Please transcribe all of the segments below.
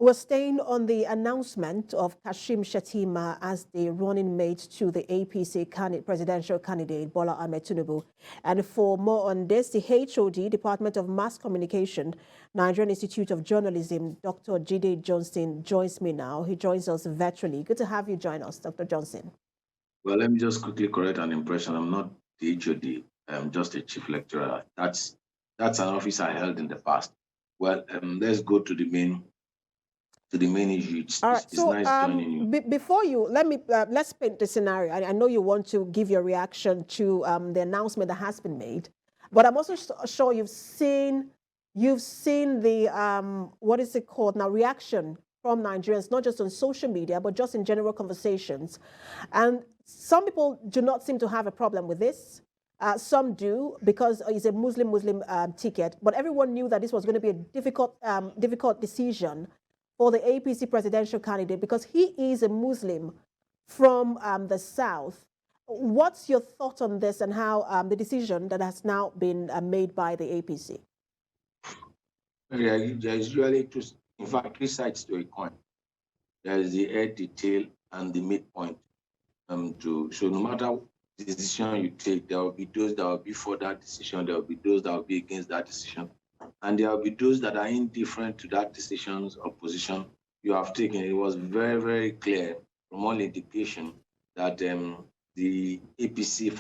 We're staying on the announcement of Kashim Shettima as the running mate to the APC presidential candidate, Bola Ahmed Tinubu. And for more on this, the HOD, Department of Mass Communication, Nigerian Institute of Journalism, Dr. Jide Johnson, joins me now. He joins us virtually. Good to have you join us, Dr. Johnson. Well, let me just quickly correct an impression. I'm not the HOD. I'm just a chief lecturer. That's an office I held in the past. Well, let's go to the main issue. All right. It's nice joining you. Before you, let's paint the scenario. I know you want to give your reaction to the announcement that has been made, but I'm also sure you've seen the what is it called now, reaction from Nigerians, not just on social media, but just in general conversations. And some people do not seem to have a problem with this. Some do, because it's a Muslim ticket. But everyone knew that this was going to be a difficult decision for the APC presidential candidate because he is a Muslim from the south. What's your thought on this and how the decision that has now been made by the APC? There is usually in fact, three sides to a coin. There is the head, the tail, and the midpoint. So no matter the decision you take, there will be those that will be for that decision, there will be those that will be against that decision, and there will be those that are indifferent to that decision's or position you have taken. It was very, very clear from all indication that the APC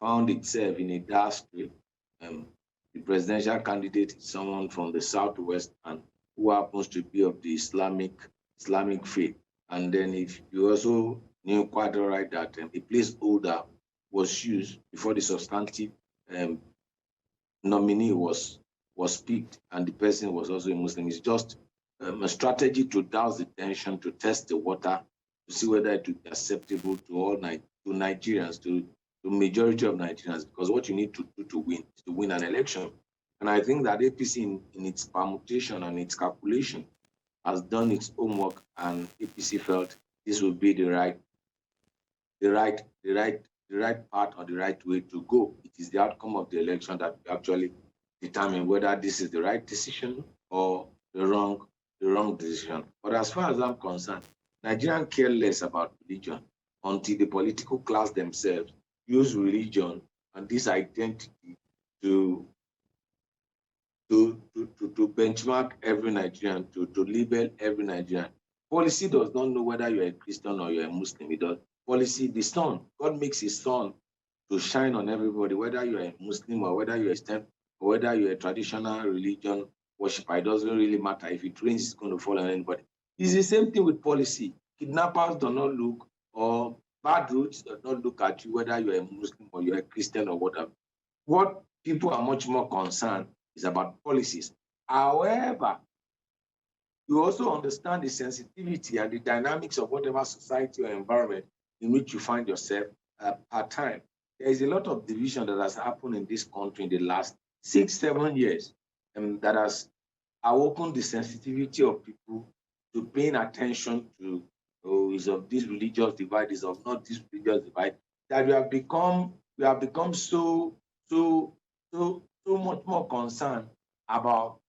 found itself in a dark street. The presidential candidate is someone from the southwest and who happens to be of the Islamic faith. And then if you also knew quite all right that a placeholder was used before the substantive nominee was picked, and the person was also a Muslim. It's just a strategy to douse the tension, to test the water, to see whether it would be acceptable to all Nigerians, to the majority of Nigerians, because what you need to do to win is to win an election. And I think that APC in its permutation and its calculation has done its homework, and APC felt this would be the right path or the right way to go. It is the outcome of the election that actually determine whether this is the right decision or the wrong decision. But as far as I'm concerned, Nigerians care less about religion until the political class themselves use religion and this identity to benchmark every Nigerian, to label every Nigerian. Policy does not know whether you're a Christian or you're a Muslim. It does. Policy, the sun, God makes his sun to shine on everybody, whether you're a Muslim or whether you're a Christian or whether you're a traditional religion worshiper. It doesn't really matter. If it rains, it's going to fall on anybody. It's the same thing with policy. Kidnappers do not look, or bad routes do not look at you, whether you're a Muslim or you're a Christian or whatever. What people are much more concerned is about policies. However, you also understand the sensitivity and the dynamics of whatever society or environment in which you find yourself at time. There is a lot of division that has happened in this country in the last 6-7 years, that has awoken the sensitivity of people to paying attention to is of this religious divide, is of not this religious divide, that we have become so much more concerned about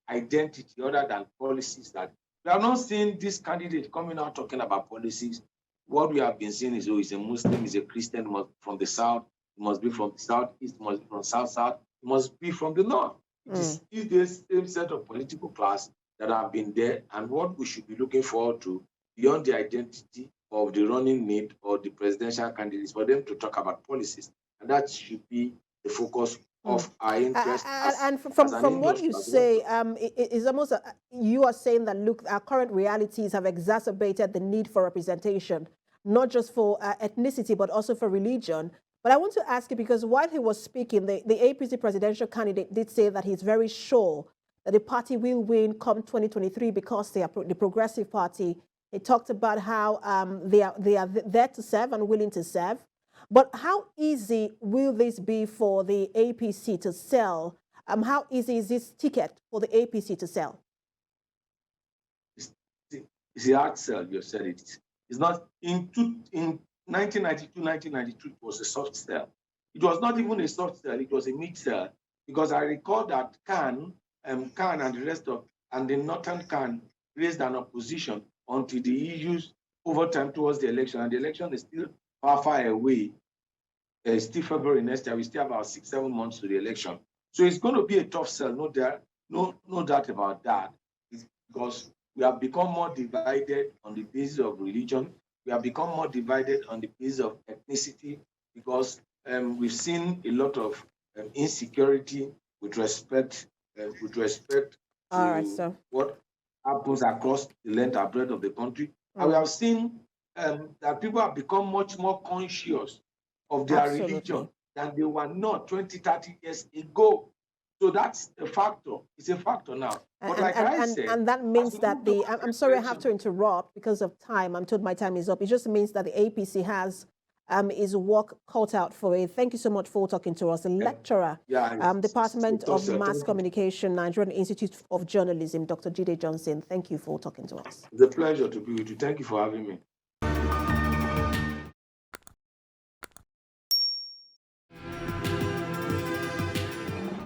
identity other than policies. That we have not seen this candidate coming out talking about policies. What we have been seeing is, he's a Muslim, he's a Christian, from the south, he must be from the southeast, he must be from south, he must be from the north. It is the same set of political class that have been there, and what we should be looking forward to beyond the identity of the running mate or the presidential candidates, for them to talk about policies, and that should be the focus of our interest. And from what you say, it's almost you are saying that, look, our current realities have exacerbated the need for representation, not just for ethnicity, but also for religion. But I want to ask you, because while he was speaking, the APC presidential candidate did say that he's very sure that the party will win come 2023 because they are the Progressive Party. He talked about how they are there to serve and willing to serve. But how easy will this be for the APC to sell? How easy is this ticket for the APC to sell? It's a hard sell. You said it. It's not in 1992, 1992. It was a soft sell. It was not even a soft sell. It was a mid sell, because I recall that Khan and the rest of and the Northern can raise an opposition until the issues over time towards the election, and the election is still far away. It's still February next year. We still have about 6-7 months to the election. So it's going to be a tough sell, no doubt about that. It's because we have become more divided on the basis of religion. We have become more divided on the basis of ethnicity, because we've seen a lot of insecurity with respect to what happens across the length and breadth of the country. And we have seen that people have become much more conscious of their religion than they were not 20-30 years ago. So that's a factor. It's a factor now. But and that means that I'm sorry, I have to interrupt because of time. I'm told my time is up. It just means that the APC has is work cut out for it. Thank you so much for talking to us. A lecturer, Department of Mass Communication, Nigerian Institute of Journalism, Dr. Jide Johnson. Thank you for talking to us. It's a pleasure to be with you. Thank you for having me.